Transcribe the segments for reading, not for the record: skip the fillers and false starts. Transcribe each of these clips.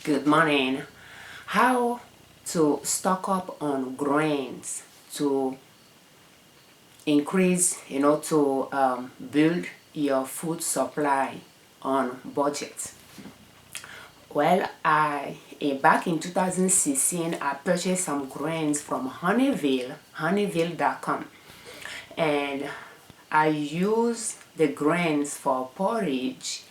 Good morning. How to stock up on grains to increase, to build your food supply on budget. Well, back in 2016, I purchased some grains from Honeyville, honeyville.com, and I use the grains for porridge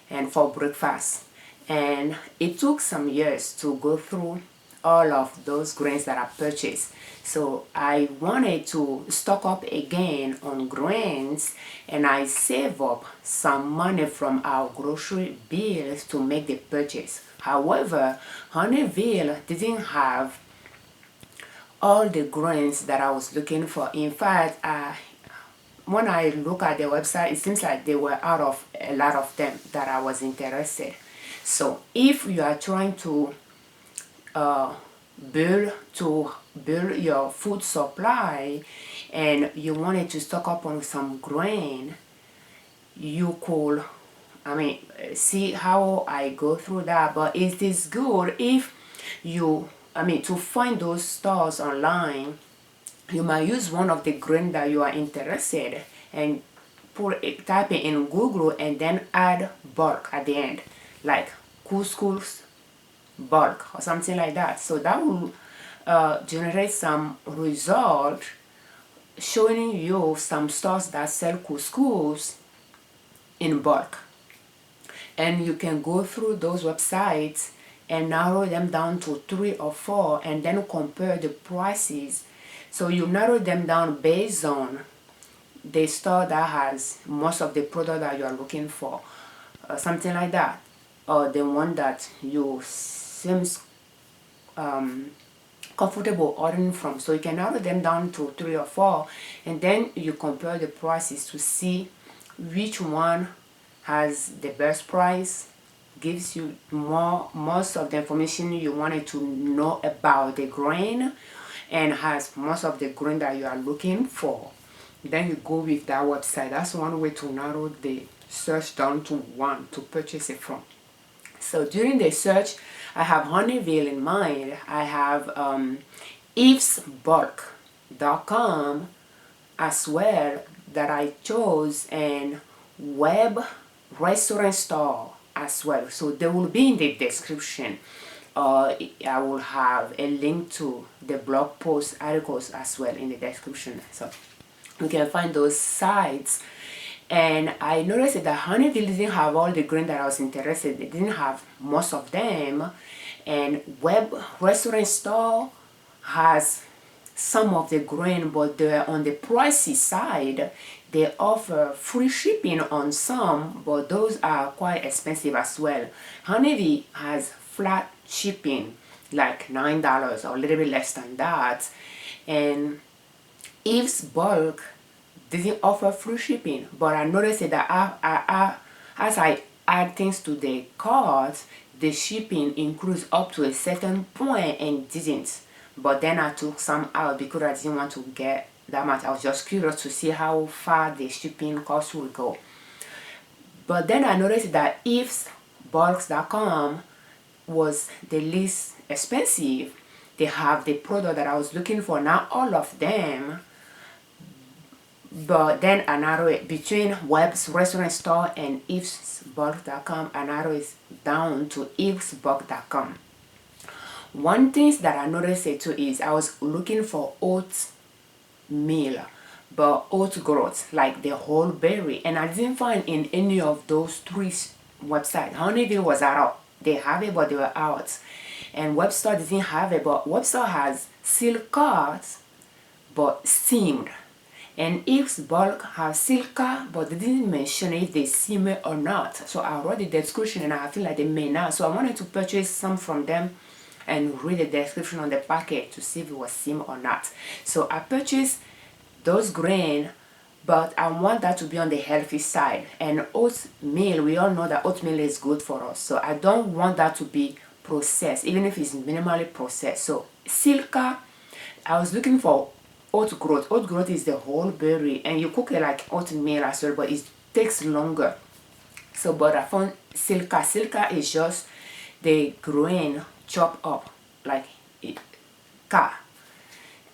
and for breakfast. And it took some years to go through all of those grains that I purchased. So I wanted to stock up again on grains, and I save up some money from our grocery bills to make the purchase. However, Honeyville didn't have all the grains that I was looking for. In fact, when I look at their website, it seems like they were out of a lot of them that I was interested. So if you are trying to build your food supply and you wanted to stock up on some grain, you could, see how I go through that. But it is good if to find those stores online. You might use one of the grain that you are interested and type it in Google and then add bulk at the end, like couscous bulk or something like that. So that will generate some result showing you some stores that sell couscous in bulk, and you can go through those websites and narrow them down to 3 or 4 and then compare the prices. So you narrow them down based on the store that has most of the product that you are looking for, something like that, or the one that you seems comfortable ordering from. So you can narrow them down to 3 or 4, and then you compare the prices to see which one has the best price, gives you most of the information you wanted to know about the grain, and has most of the grain that you are looking for. Then you go with that website. That's one way to narrow the search down to one to purchase it from. So during the search, I have Honeyville in mind. I have evesbulk.com as well that I chose, and Webstaurantstore as well. So they will be in the description. I will have a link to the blog post articles as well in the description, so you can find those sites. And I noticed that Honeyville didn't have all the grain that I was interested in. They didn't have most of them, and Webstaurantstore has some of the grain, but they're on the pricey side. They offer free shipping on some, but those are quite expensive as well. Honeyville has flat shipping, like $9 or a little bit less than that, and Eve's Bulk didn't offer free shipping. But I noticed that as I add things to the cart, the shipping increased up to a certain point and didn't. But then I took some out because I didn't want to get that much. I was just curious to see how far the shipping cost would go. But then I noticed that evesbulk.com was the least expensive. They have the product that I was looking for, not all of them. But then I narrow it between Webstaurantstore and evesbulk.com. I narrow it down to evesbulk.com. One thing that I noticed too is I was looking for oatmeal, but oat growth, like the whole berry, and I didn't find in any of those 3 websites. Honeyville was out. They have it, but they were out. And Webstore didn't have it, but Webstore has silica, but steamed. And Eve's Bulk has silica, but they didn't mention if they steam it or not. So I read the description and I feel like they may not. So I wanted to purchase some from them and read the description on the packet to see if it was steamed or not. So I purchased those grain, but I want that to be on the healthy side. And oatmeal, we all know that oatmeal is good for us. So I don't want that to be processed, even if it's minimally processed. So silica, I was looking for oat growth. Oat growth is the whole berry, and you cook it like oatmeal as well, but it takes longer. So, but I found silica. Silica is just the grain chopped up like a car,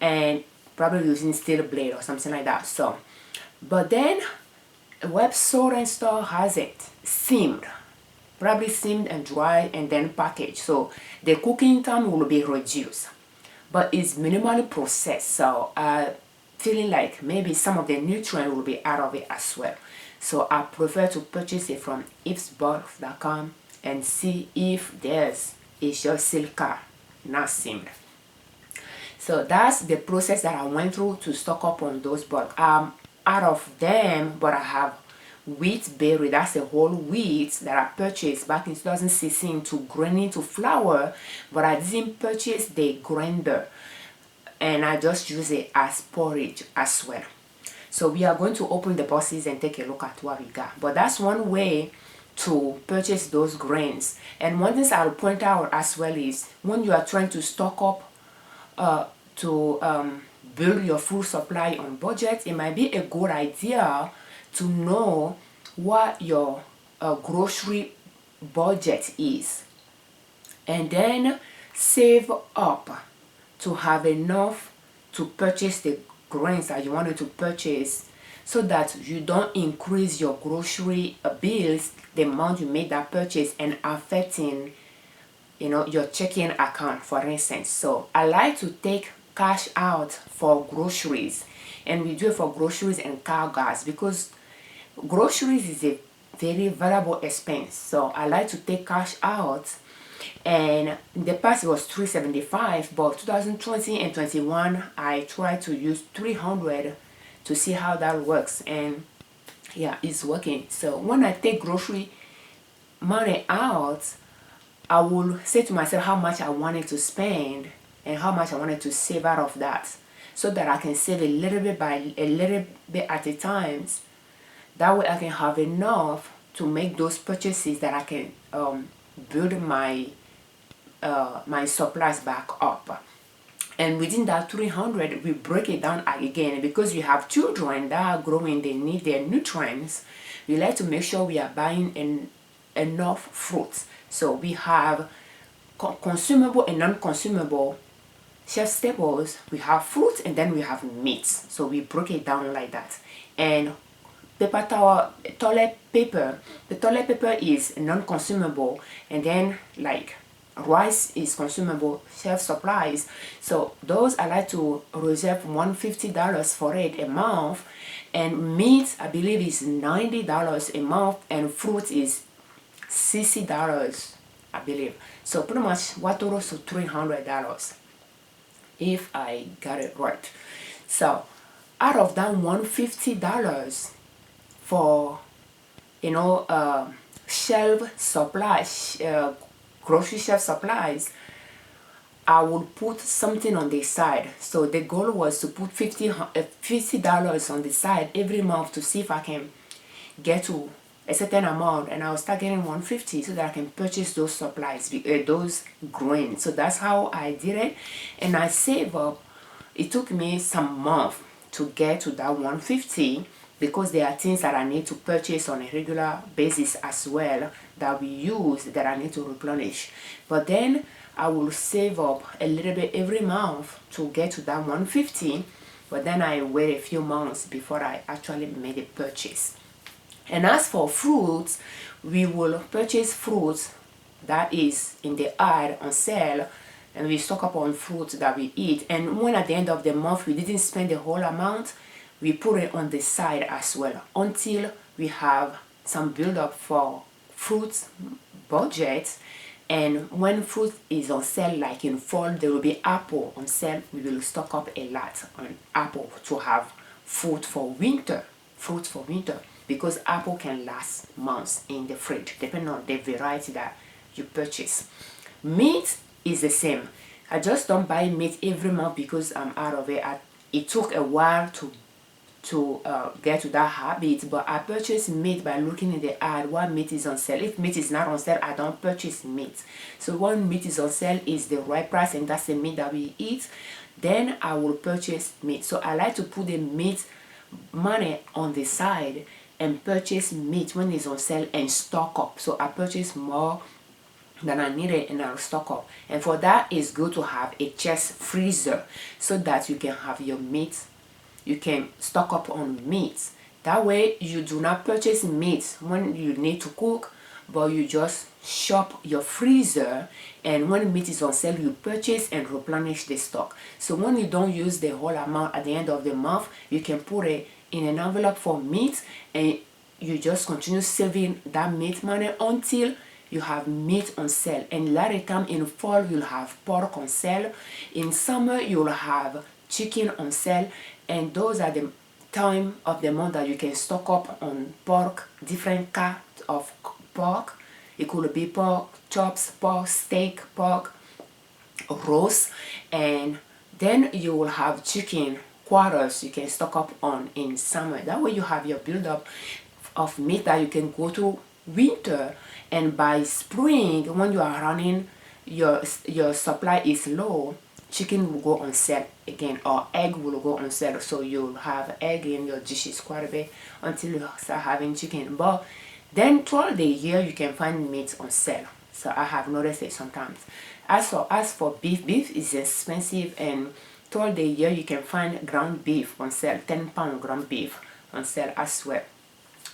and probably using steel blade or something like that. So, but then Webstaurantstore has it steamed, probably steamed and dry and then packaged. So the cooking time will be reduced, but it's minimally processed. So feeling like maybe some of the nutrient will be out of it as well. So I prefer to purchase it from ifsbulk.com and see if there's a just silica, not steamed. So that's the process that I went through to stock up on those bulk. Out of them, but I have wheat berry, that's the whole wheat that I purchased back in 2016 to grind into flour, but I didn't purchase the grinder, and I just use it as porridge as well. So we are going to open the boxes and take a look at what we got. But that's one way to purchase those grains. And one thing I'll point out as well is when you are trying to stock up to build your food supply on budget, it might be a good idea to know what your grocery budget is, and then save up to have enough to purchase the grains that you wanted to purchase, so that you don't increase your grocery bills the amount you made that purchase and affecting your checking account, for instance. So I like to take cash out for groceries, and we do it for groceries and car gas because groceries is a very valuable expense. So I like to take cash out, and in the past it was $3.75, but 2020 and 21 I tried to use $300 to see how that works, and yeah, it's working. So when I take grocery money out, I will say to myself how much I wanted to spend and how much I wanted to save out of that, so that I can save a little bit by a little bit at a time. That way I can have enough to make those purchases that I can build my my supplies back up. And within that 300, we break it down again, because we have children that are growing, they need their nutrients. We like to make sure we are buying enough fruits. So we have consumable and non-consumable shelf staples, we have fruits, and then we have meats. So we break it down like that. And paper towel, toilet paper, the toilet paper is non-consumable, and then like rice is consumable, shelf supplies. So those I like to reserve $150 for it a month, and meat I believe is $90 a month, and fruit is $60 I believe. So pretty much what totals to $300 if I got it right. So out of that $150 for shelf supplies, grocery shelf supplies, I will put something on the side. So the goal was to put $50 on the side every month to see if I can get to a certain amount, and I'll start getting $150 so that I can purchase those supplies, those grains. So that's how I did it, and I save up. It took me some months to get to that $150, because there are things that I need to purchase on a regular basis as well that we use that I need to replenish. But then I will save up a little bit every month to get to that $150, but then I wait a few months before I actually made a purchase. And as for fruits, we will purchase fruits that is in the ad on sale, and we stock up on fruits that we eat. And when at the end of the month we didn't spend the whole amount, we put it on the side as well until we have some build up for fruits budget. And when fruit is on sale, like in fall there will be apple on sale, we will stock up a lot on apple to have fruit for winter, because apple can last months in the fridge depending on the variety that you purchase. Meat is the same. I just don't buy meat every month because I'm out of it. It took a while to get to that habit, but I purchase meat by looking in the ad what meat is on sale. If meat is not on sale, I don't purchase meat. So when meat is on sale is the right price and that's the meat that we eat, then I will purchase meat. So I like to put the meat money on the side and purchase meat when it's on sale and stock up. So I purchase more that I needed and I'll stock up. And for that, it's good to have a chest freezer so that you can have your meat, you can stock up on meat. That way you do not purchase meat when you need to cook, but you just shop your freezer, and when meat is on sale you purchase and replenish the stock. So when you don't use the whole amount at the end of the month, you can put it in an envelope for meat, and you just continue saving that meat money until you have meat on sale. And a lot of time in fall you'll have pork on sale, in summer you'll have chicken on sale, and those are the time of the month that you can stock up on pork, different cut of pork. It could be pork chops, pork steak, pork roast, and then you will have chicken quarters you can stock up on in summer. That way you have your build up of meat that you can go to winter, and by spring when you are running your supply is low, chicken will go on sale again, or egg will go on sale. So you'll have egg in your dishes quite a bit until you start having chicken. But then throughout the year you can find meat on sale. So I have noticed it sometimes. As for beef is expensive, and throughout the year you can find ground beef on sale, 10-pound ground beef on sale as well.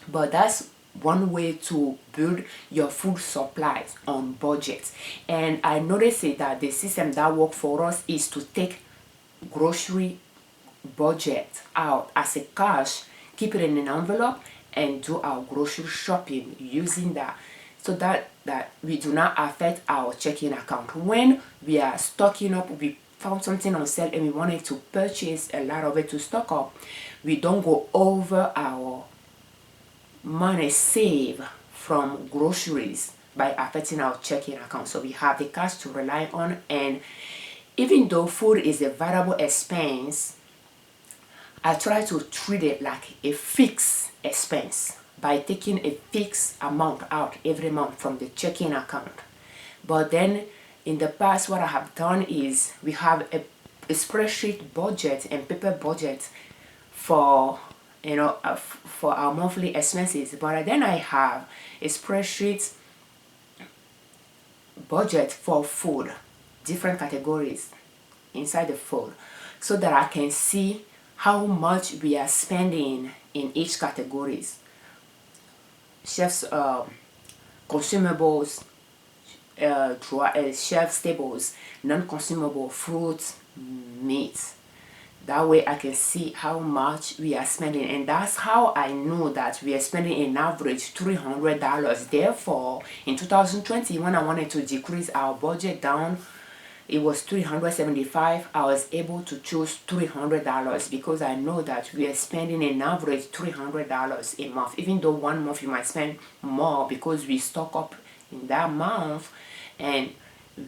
But that's one way to build your food supplies on budget. And I noticed that the system that works for us is to take grocery budget out as a cash, keep it in an envelope, and do our grocery shopping using that, so that we do not affect our checking account. When we are stocking up, we found something on sale and we wanted to purchase a lot of it to stock up, we don't go over our money saved from groceries by affecting our checking account. So we have the cash to rely on. And even though food is a variable expense, I try to treat it like a fixed expense by taking a fixed amount out every month from the checking account. But then in the past, what I have done is we have a spreadsheet budget and paper budget for for our monthly expenses. But then I have a spreadsheet budget for food, different categories inside the food, so that I can see how much we are spending in each categories. Chef's consumables, shelf staples, non-consumable fruits, meat. That way I can see how much we are spending, and that's how I know that we are spending an average $300. Therefore, in 2020, when I wanted to decrease our budget down, it was $375. I was able to choose $300 because I know that we are spending an average $300 a month. Even though one month you might spend more because we stock up in that month and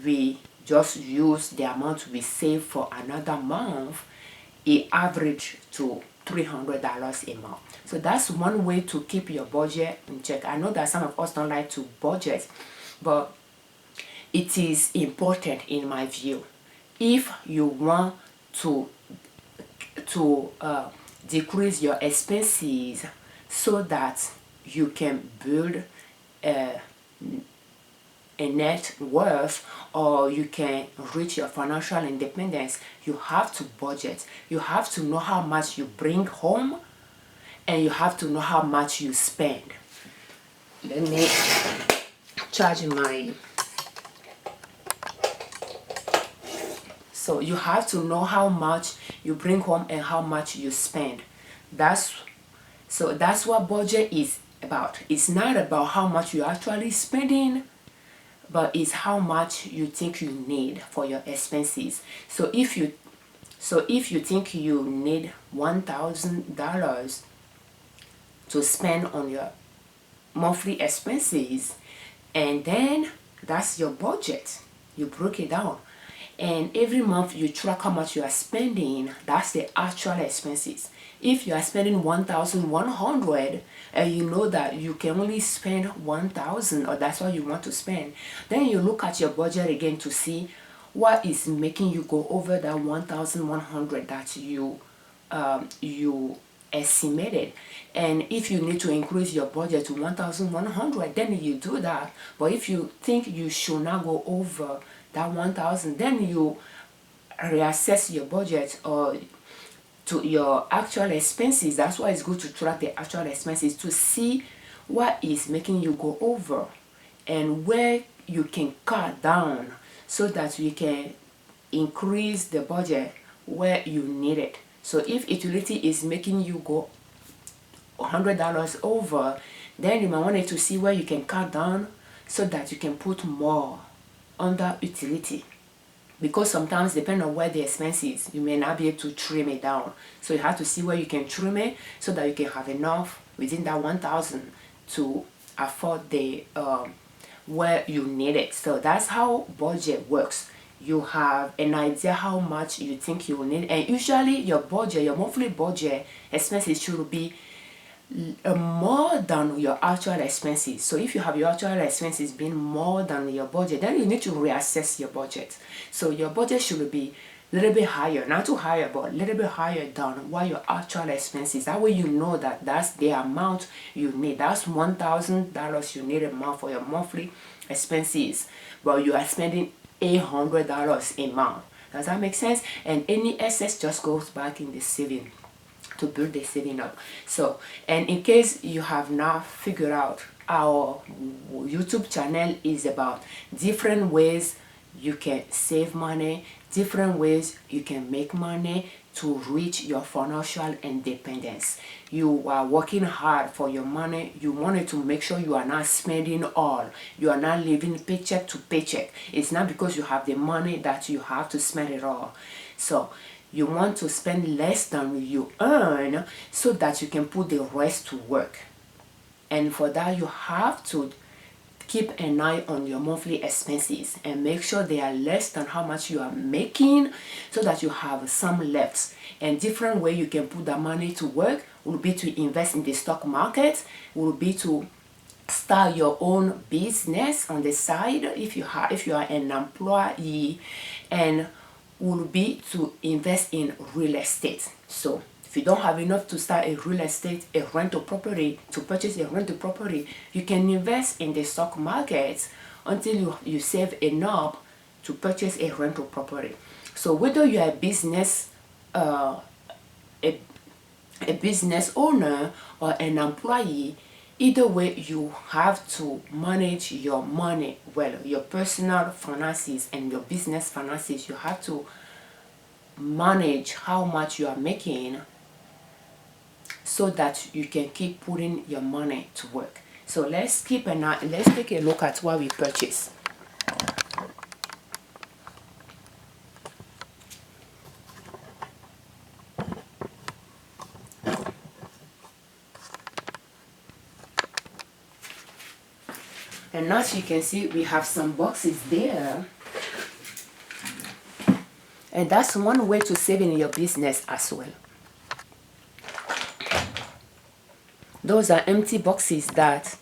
we just use the amount we save for another month, it average to $300 a month. So that's one way to keep your budget in check. I know that some of us don't like to budget, but it is important in my view. If you want to decrease your expenses so that you can build a net worth, or you can reach your financial independence, you have to budget. You have to know how much you bring home, and you have to know how much you spend. Let me charge my... So you have to know how much you bring home and how much you spend. That's what budget is about. It's not about how much you're actually spending, but it's how much you think you need for your expenses. So if you think you need $1,000 to spend on your monthly expenses, and then that's your budget, you broke it down, and every month you track how much you are spending, that's the actual expenses. If you are spending $1,100 and you know that you can only spend $1,000, or that's what you want to spend, then you look at your budget again to see what is making you go over that $1,100 that you estimated. And if you need to increase your budget to 1,100, then you do that. But if you think you should not go over that 1,000, then you reassess your budget or to your actual expenses. That's why it's good to track the actual expenses to see what is making you go over and where you can cut down so that you can increase the budget where you need it. So if utility is making you go $100 over, then you might want to see where you can cut down so that you can put more under utility. Because sometimes, depending on where the expense is, you may not be able to trim it down. So you have to see where you can trim it so that you can have enough within that 1,000 to afford the where you need it. So that's how budget works. You have an idea how much you think you will need, and usually your budget, your monthly budget expenses should be more than your actual expenses. So if you have your actual expenses being more than your budget, then you need to reassess your budget. So your budget should be a little bit higher, not too higher, but a little bit higher than what your actual expenses. That way you know that that's the amount you need. That's $1,000 you need a month for your monthly expenses, but you are spending $800 a month. Does that make sense? And any excess just goes back in the saving to build the saving up. So, and in case you have not figured out, our YouTube channel is about different ways you can save money, different ways you can make money to reach your financial independence. You are working hard for your money. You wanted to make sure you are not spending all. You are not living paycheck to paycheck. It's not because you have the money that you have to spend it all. So you want to spend less than you earn so that you can put the rest to work. And for that, you have to keep an eye on your monthly expenses and make sure they are less than how much you are making so that you have some left. And different way you can put that money to work will be to invest in the stock market, will be to start your own business on the side if you are an employee, and will be to invest in real estate. So if you don't have enough to start a real estate, a rental property, to purchase a rental property, you can invest in the stock market until you save enough to purchase a rental property. So whether you are a business owner or an employee, either way you have to manage your money well. Your personal finances and your business finances, you have to manage how much you are making so that you can keep putting your money to work. So let's take a look at what we purchase. And as you can see, we have some boxes there. And that's one way to save in your business as well. Those are empty boxes that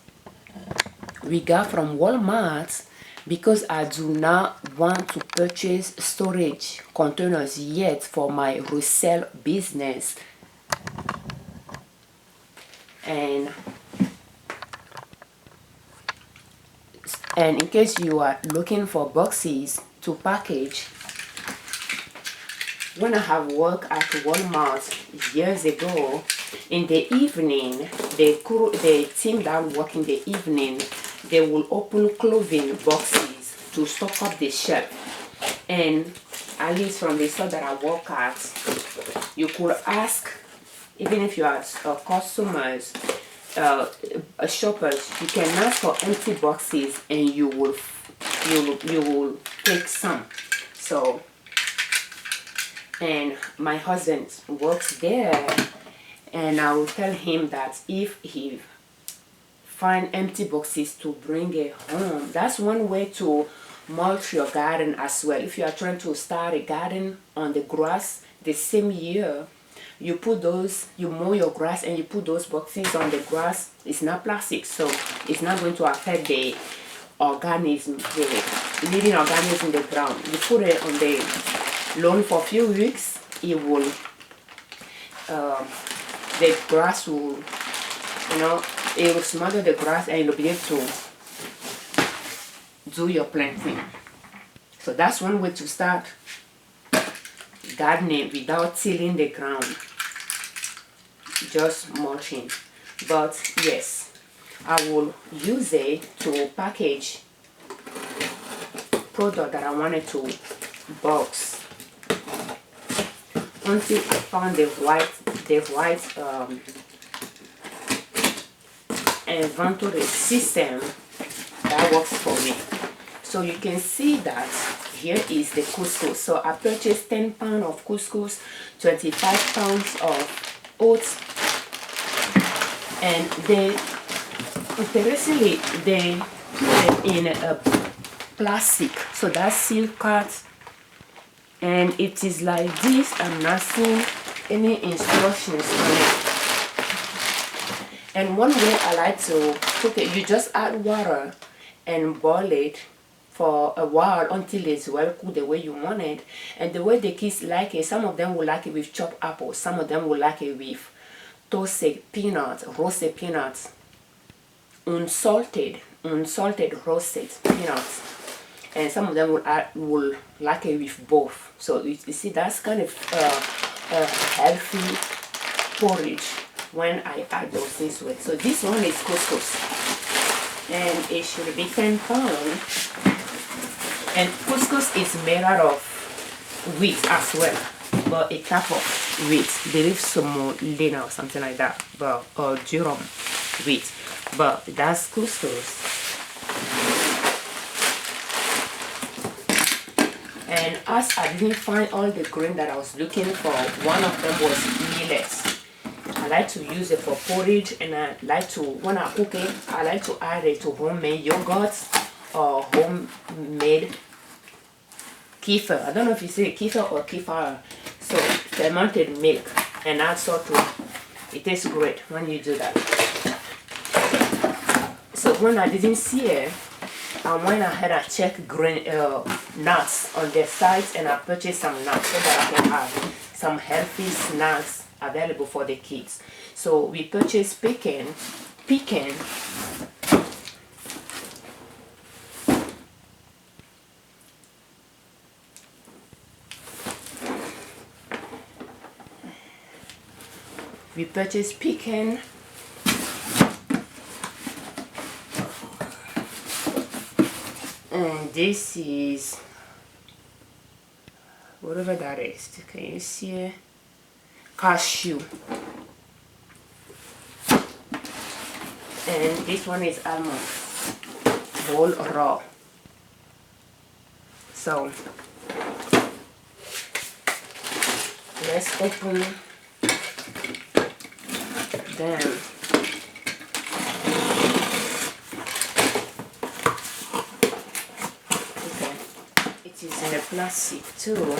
we got from Walmart because I do not want to purchase storage containers yet for my resale business. And in case you are looking for boxes to package, when I have worked at Walmart years ago, in the evening, the team that work in the evening, they will open clothing boxes to stock up the shelf. And at least from the store that I work at, you could ask, even if you are customers, shoppers, you can ask for empty boxes and you will take some. So, and my husband works there, and I will tell him that if he find empty boxes to bring it home, that's one way to mulch your garden as well. If you are trying to start a garden on the grass the same year, you put those, you mow your grass and you put those boxes on the grass. It's not plastic, so it's not going to affect the organism, the living organism in the ground. You put it on the lawn for a few weeks, it will the the grass will, it will smother the grass and you'll be able to do your planting. So that's one way to start gardening without tilling the ground, just mulching. But yes, I will use it to package product that I wanted to box until I found the right inventory system that works for me. So you can see that here is the couscous. So I purchased 10 pounds of couscous, 25 pounds of oats, and interestingly they put it in a plastic, so that's seal cut, and it is like this. I'm not seeing any instructions on it. And one way I like to cook it, you just add water and boil it for a while until it's well cooked the way you want it. And the way the kids like it, some of them will like it with chopped apples, some of them will like it with toasted peanuts, roasted peanuts, unsalted roasted peanuts, and some of them will like it with both. So you see, that's kind of a healthy porridge when I add those things to it. So this one is couscous, and it should be 10 pounds. And couscous is made out of wheat as well, but a type of wheat. There is some lina or something like that, but or durum wheat. But that's couscous. And as I didn't find all the grain that I was looking for, one of them was millet. I like to use it for porridge, and I like to, when I cook it, I like to add it to homemade yogurt or homemade kefir. I don't know if you say kefir or kefir. So fermented milk, and add salt to it. It tastes great when you do that. So when I didn't see it, I went ahead and checked grain nuts on their sites, and I purchased some nuts so that I can have some healthy snacks available for the kids. So we purchased pecan. We purchased pecan, and this is whatever that is. Can you see it? Cashew. And this one is almond, whole raw. So let's open them. Okay, it is in a plastic too.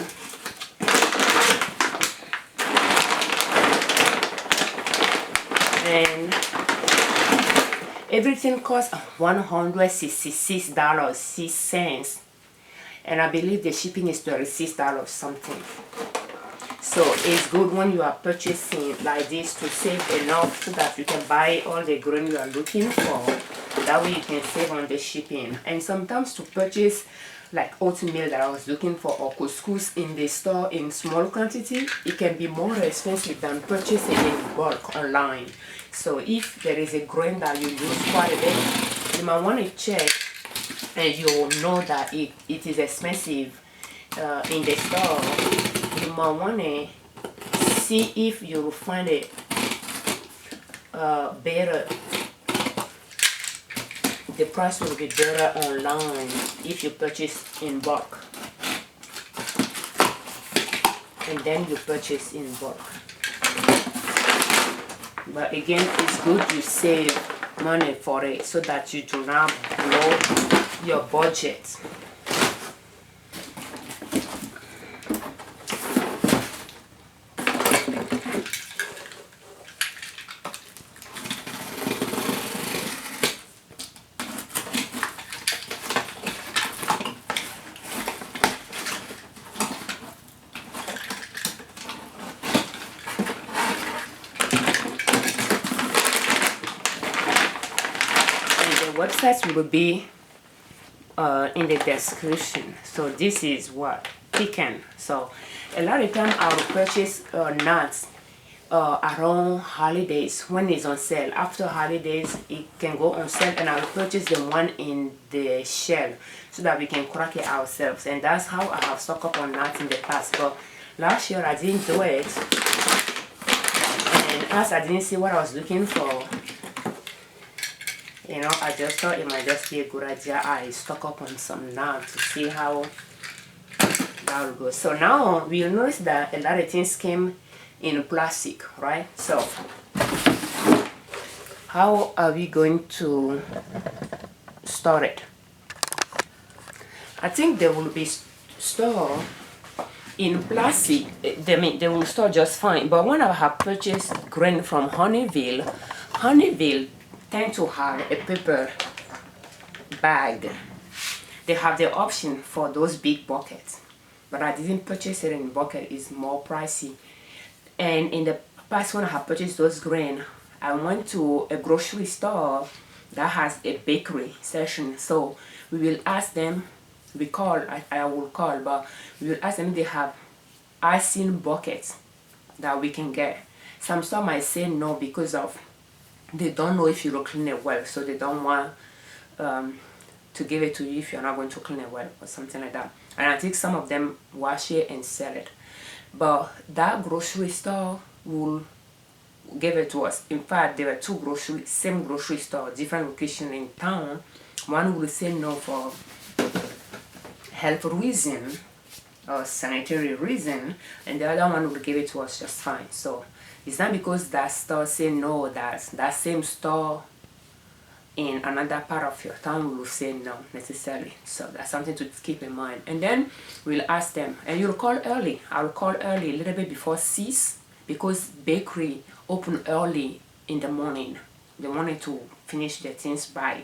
And everything costs $166.06, and I believe the shipping is $36 something. So it's good when you are purchasing like this to save enough so that you can buy all the grain you are looking for. That way you can save on the shipping. And sometimes to purchase like oatmeal that I was looking for, or couscous in the store in small quantity, it can be more expensive than purchasing in bulk online. So if there is a grain that you use quite a bit, you might want to check, and you will know that it is expensive in the store. You might want to see if you will find it better. The price will be better online if you purchase in bulk, and then you purchase in bulk. But again, it's good you save money for it so that you do not blow your budget. first will be in the description. So this is what pecan. So a lot of time I will purchase nuts around holidays when it's on sale. After holidays it can go on sale, and I will purchase the one in the shell so that we can crack it ourselves. And that's how I have stocked up on nuts in the past. But last year I didn't do it, and as I didn't see what I was looking for, you know, I just thought it might just be a good idea I stock up on some nuts to see how that will go. So now we'll notice that a lot of things came in plastic, right? So how are we going to store it? I think they will be stored in plastic. They will store just fine. But when I have purchased grain from Honeyville tend to have a paper bag. They have the option for those big buckets, but I didn't purchase it in bucket. It's more pricey. And in the past, when I have purchased those grain, I went to a grocery store that has a bakery section. So we will ask them, I will call, but we will ask them if they have icing buckets that we can get. Some store might say no because of they don't know if you will clean it well, so they don't want to give it to you if you're not going to clean it well or something like that. And I think some of them wash it and sell it. But that grocery store will give it to us. In fact, there were two same grocery store, different location in town. One will say no for health reason or sanitary reason, and the other one will give it to us just fine. So it's not because that store say no that that same store in another part of your town will say no necessarily. So that's something to keep in mind. And then we'll ask them, and you'll call early. I'll call early, a little bit before 6, because bakery open early in the morning. They wanted to finish their things by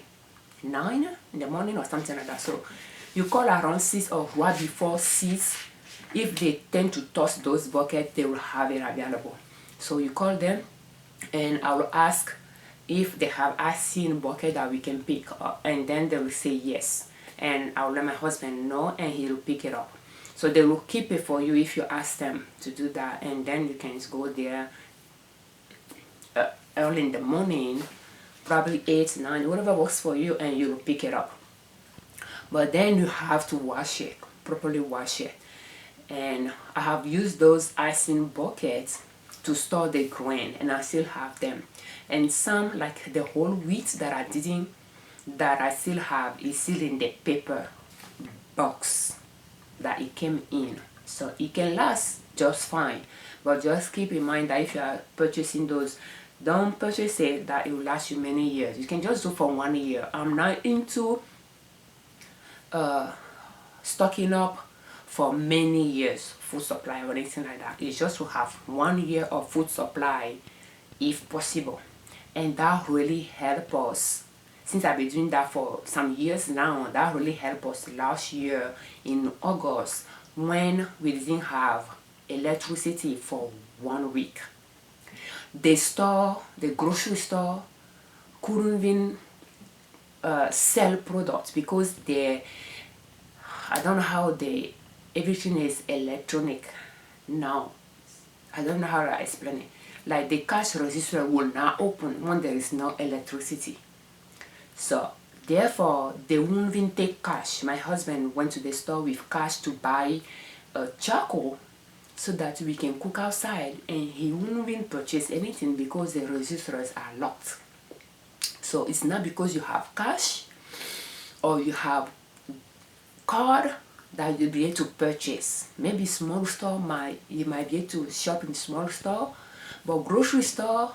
9 in the morning or something like that. So you call around 6 or right before 6. If they tend to toss those buckets, they will have it available. So you call them, and I will ask if they have icing bucket that we can pick up, and then they will say yes, and I will let my husband know, and he will pick it up. So they will keep it for you if you ask them to do that, and then you can go there early in the morning, probably 8, 9, whatever works for you, and you will pick it up. But then you have to wash it, properly wash it. And I have used those icing buckets to store the grain, and I still have them. And some, like the whole wheat that I still have, is still in the paper box that it came in. So it can last just fine. But just keep in mind that if you are purchasing those, don't purchase it that it will last you many years. You can just do for 1 year. I'm not into stocking up for many years food supply or anything like that. It's just to have 1 year of food supply if possible. And that really helped us. Since I've been doing that for some years now, that really helped us last year in August when we didn't have electricity for 1 week. The grocery store couldn't even sell products because I don't know how everything is electronic now. I don't know how to explain it. Like the cash register will not open when there is no electricity. So therefore they won't even take cash. My husband went to the store with cash to buy charcoal so that we can cook outside, and he won't even purchase anything because the registers are locked. So it's not because you have cash or you have card that you'll be able to purchase. Maybe small store you might be able to shop in small store, but grocery store,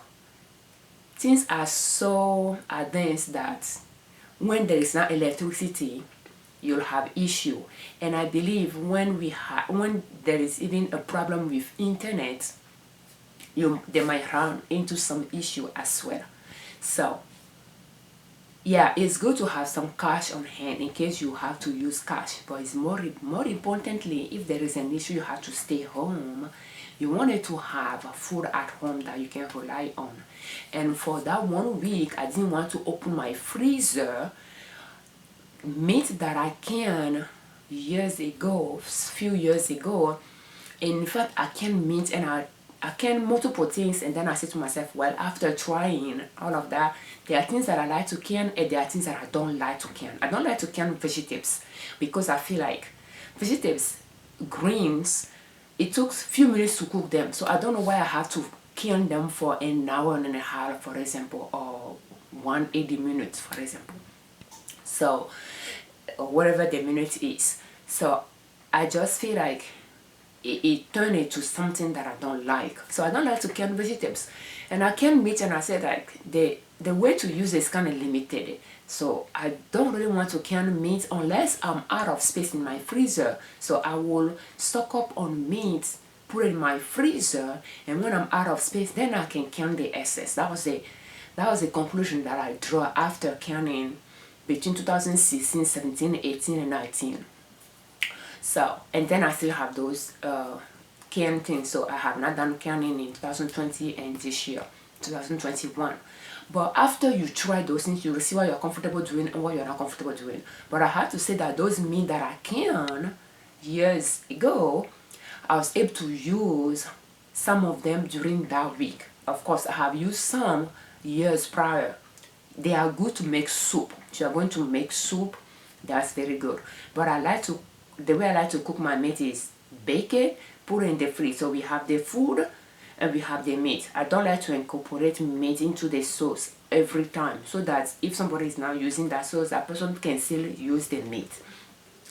things are so advanced that when there is not electricity, you'll have issue. And I believe when there is even a problem with internet, they might run into some issue as well. So yeah, it's good to have some cash on hand in case you have to use cash, but it's more importantly, if there is an issue you have to stay home, you wanted to have food at home that you can rely on. And for that 1 week, I didn't want to open my freezer meat that I canned few years ago. In fact, I canned meat and I canned multiple things, and then I said to myself, well, after trying all of that, there are things that I like to can and there are things that I don't like to can. I don't like to can vegetables because I feel like vegetables, greens, it took few minutes to cook them, so I don't know why I have to can them for an hour and a half, for example, or 180 minutes, for example. So whatever the minute is. So I just feel like it turned into something that I don't like. So I don't like to can vegetables. And I can meat, and I said like the way to use it is kind of limited. So I don't really want to can meat unless I'm out of space in my freezer. So I will stock up on meat, put it in my freezer, and when I'm out of space, then I can the excess. That was the conclusion that I draw after canning between 2016, 17, 18, and 19. So, and then I still have those canned things. So I have not done canning in 2020 and this year, 2021. But after you try those things, you will see what you're comfortable doing and what you're not comfortable doing. But I have to say that those meat that I canned years ago, I was able to use some of them during that week. Of course, I have used some years prior. They are good to make soup. If you are going to make soup, that's very good. But the way I like to cook my meat is bake it, put it in the fridge. So we have the food and we have the meat. I don't like to incorporate meat into the sauce every time, so that if somebody is now using that sauce, that person can still use the meat.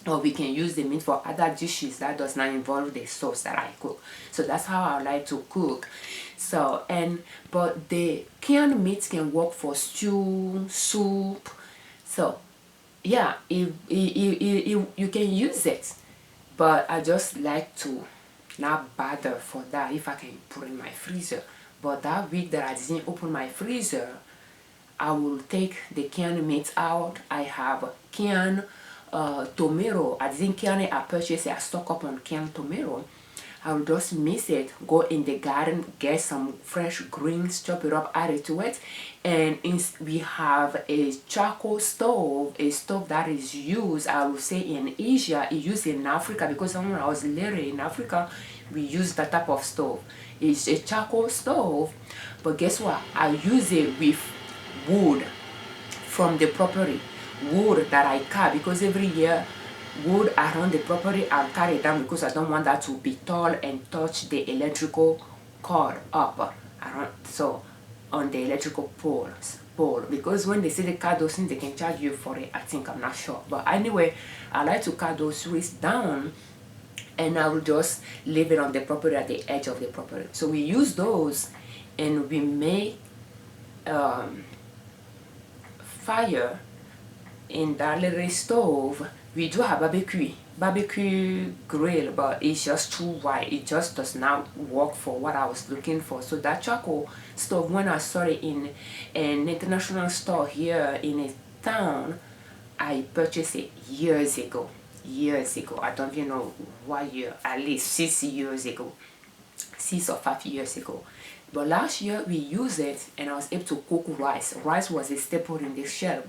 Or we can use the meat for other dishes that does not involve the sauce that I cook. So that's how I like to cook. So, but the canned meat can work for stew, soup. So yeah, you can use it, but I just like to not bother for that if I can put it in my freezer. But that week that I didn't open my freezer, I will take the canned meat out. I have canned tomato. I didn't can it, I purchased it, I stock up on canned tomato. I will just mix it, go in the garden, get some fresh greens, chop it up, add it to it. And we have a charcoal stove, a stove that is used, I would say in Asia, it's used in Africa, because when I was later in Africa, we use that type of stove. It's a charcoal stove, but guess what? I use it with wood from the property, wood that I cut, because every year wood around the property I'll cut it down, because I don't want that to be tall and touch the electrical cord up around, so on the electrical pole, because when they say they cut those things, they can charge you for it, I think, I'm not sure. But anyway, I like to cut those trees down, and I will just leave it on the property, at the edge of the property. So we use those, and we make fire in that little stove. We do have barbecue grill, but it's just too wide. It just does not work for what I was looking for. So that charcoal stove, when I saw it in an international store here in a town, I purchased it years ago. I don't even know what year, at least 6 years ago, 6 or 5 years ago. But last year we used it, and I was able to cook rice. Rice was a staple in the shelf,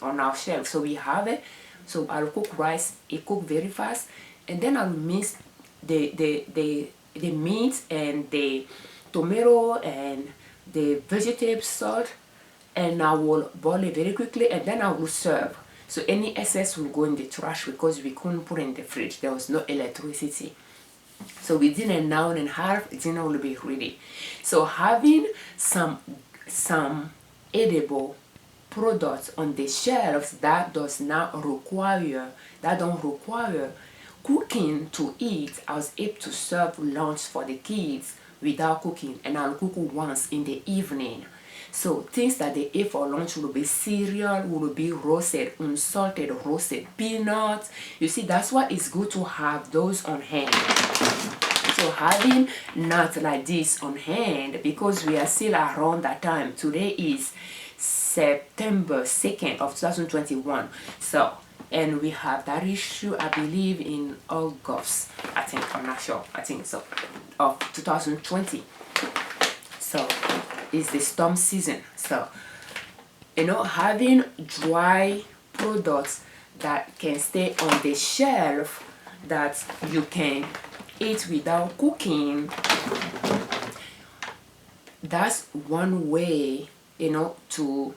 on our shelf, so we have it. So I'll cook rice, it cook very fast, and then I'll mix the meat and the tomato and the vegetable salt, and I will boil it very quickly, and then I will serve. So any excess will go in the trash, because we couldn't put it in the fridge. There was no electricity. So within an hour and a half, dinner will be ready. So having some edible products on the shelves that don't require cooking to eat, I was able to serve lunch for the kids without cooking, and I'll cook once in the evening. So things that they eat for lunch will be cereal, will be roasted, unsalted roasted peanuts. You see, that's why it's good to have those on hand. So having nuts like this on hand, because we are still around that time. Today is September 2nd of 2021. So, and we have that issue, I believe, in August, I think, I'm not sure, I think so, of 2020. So it's the storm season. So, you know, having dry products that can stay on the shelf that you can eat without cooking. That's one way, you know, to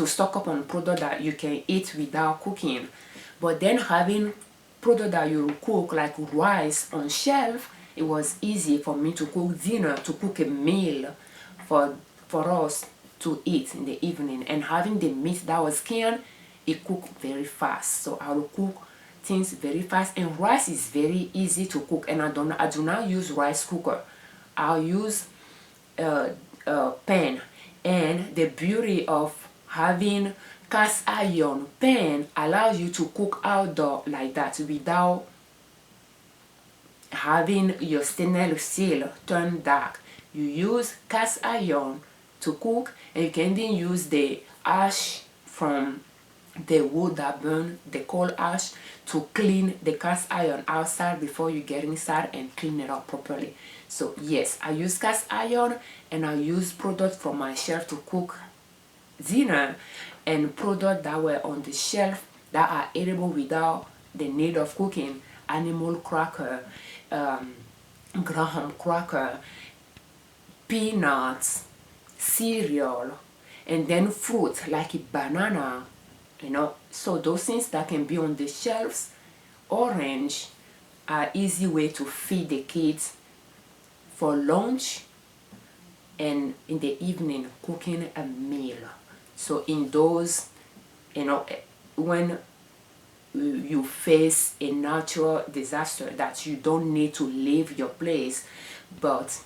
stock up on product that you can eat without cooking. But then having product that you cook, like rice, on shelf, it was easy for me to cook dinner, to cook a meal for us to eat in the evening. And having the meat that was canned, it cooked very fast. So I will cook things very fast, and rice is very easy to cook. And I do not use rice cooker. I'll use pan. And the beauty of having cast iron pan allows you to cook outdoor like that without having your stainless steel turn dark. You use cast iron to cook, and you can then use the ash from the wood that burn, the coal ash, to clean the cast iron outside before you get inside and clean it up properly. So yes, I use cast iron, and I use products from my shelf to cook dinner, and products that were on the shelf that are edible without the need of cooking: animal cracker, graham cracker, peanuts, cereal, and then fruit like a banana, you know. So those things that can be on the shelves. Orange are easy way to feed the kids for lunch, and in the evening cooking a meal. So in those, you know, when you face a natural disaster that you don't need to leave your place, but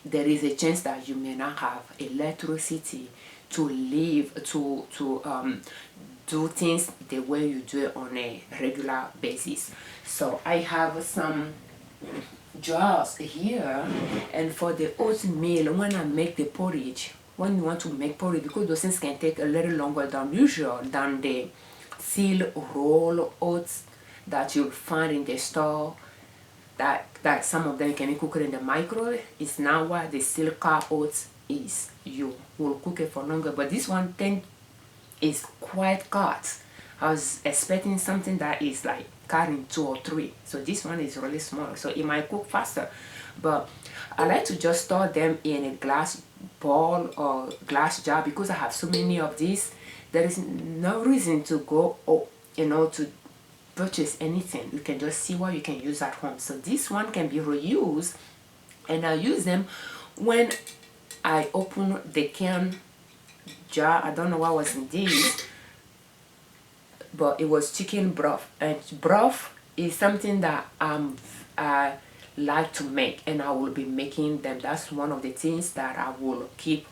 there is a chance that you may not have electricity to live, to do things the way you do it on a regular basis. So I have some jars here, and for the oatmeal, when I make the porridge, when you want to make porridge, because those things can take a little longer than usual, than the seal roll oats that you'll find in the store, that some of them you can cook it in the microwave. It's not what the seal car oats is. You will cook it for longer, but this one thing is quite cut. I was expecting something that is like cut in 2 or 3, so this one is really small, so it might cook faster. But I like to just store them in a glass bowl or glass jar, because I have so many of these. There is no reason to go, you know, to purchase anything. You can just see what you can use at home. So this one can be reused, and I use them when I open the can jar. I don't know what was in this, but it was chicken broth, and broth is something that I like to make, and I will be making them. That's one of the things that I will keep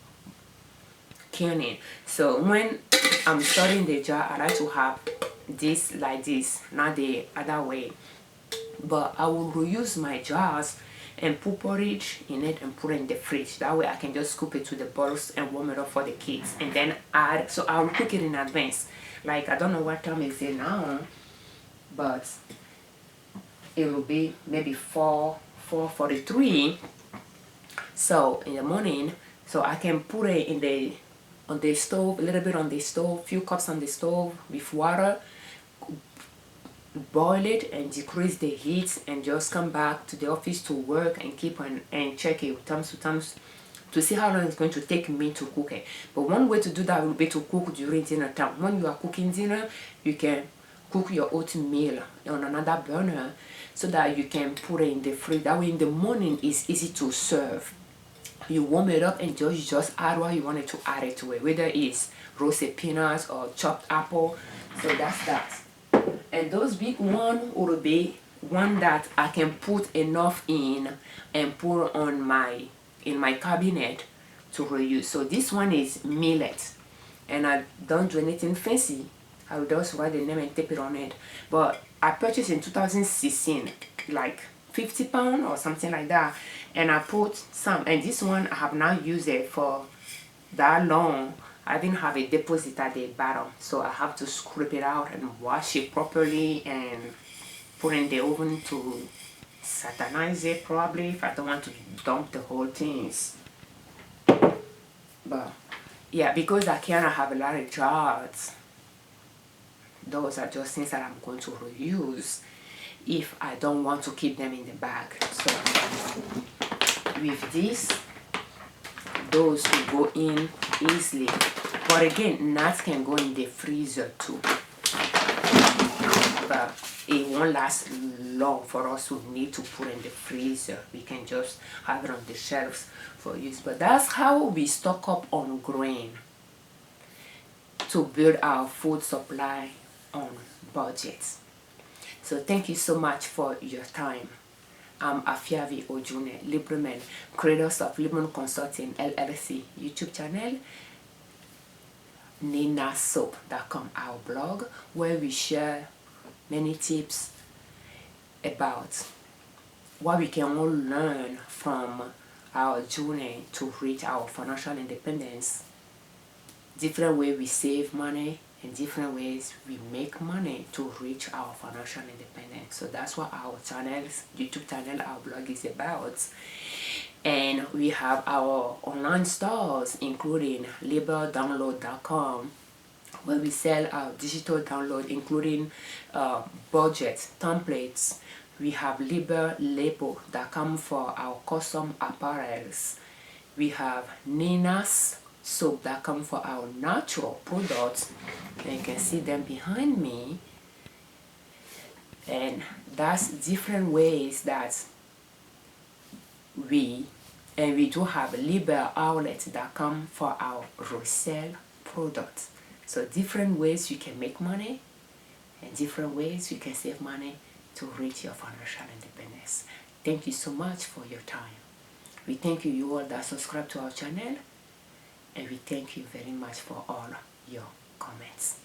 canning. So when I'm storing the jar, I like to have this like this, not the other way. But I will reuse my jars and put porridge in it and put it in the fridge. That way I can just scoop it to the bowls and warm it up for the kids, and then add. So I'll cook it in advance. Like, I don't know what time is it now, but it will be maybe 4:43. So in the morning, so I can put it in on the stove, a little bit on the stove, few cups on the stove with water, boil it and decrease the heat, and just come back to the office to work and keep on and check it times to times to see how long it's going to take me to cook it. But one way to do that will be to cook during dinner time. When you are cooking dinner, you can cook your oatmeal on another burner so that you can put it in the fridge. That way in the morning it's easy to serve. You warm it up and just add what you wanted to add it to it, whether it's roasted peanuts or chopped apple. So that's that. And those big one will be one that I can put enough in and put on in my cabinet to reuse. So this one is millet, and I don't do anything fancy. I will just write the name and tape it on it. But I purchased in 2016 like 50 pounds or something like that, and I put some, and this one I have not used it for that long. I didn't have a deposit at the bottom, so I have to scrape it out and wash it properly and put in the oven to satanize it, probably, if I don't want to dump the whole things. But yeah, because I cannot have a lot of jars, those are just things that I'm going to reuse if I don't want to keep them in the bag. So with this, those will go in easily, but again, nuts can go in the freezer too, but it won't last long for us to need to put in the freezer. We can just have it on the shelves for use. But that's how we stock up on grain to build our food supply on budget. So thank you so much for your time. I'm Afiavi Ojune, Liberman, creators of Liberman Consulting L.L.C YouTube channel, ninasoap.com, our blog, where we share many tips about what we can all learn from our journey to reach our financial independence, different ways we save money and different ways we make money to reach our financial independence. So that's what our channels, YouTube channel, our blog is about. And we have our online stores, including liberdownload.com, where we sell our digital download, including budget templates. We have liberlabel.com for our custom apparels. We have ninasoap.com for our natural products, and you can see them behind me. And that's different ways that we do have liberoutlet.com for our resale products. So different ways you can make money and different ways you can save money to reach your financial independence. Thank you so much for your time. We thank you all that subscribe to our channel, and we thank you very much for all your comments.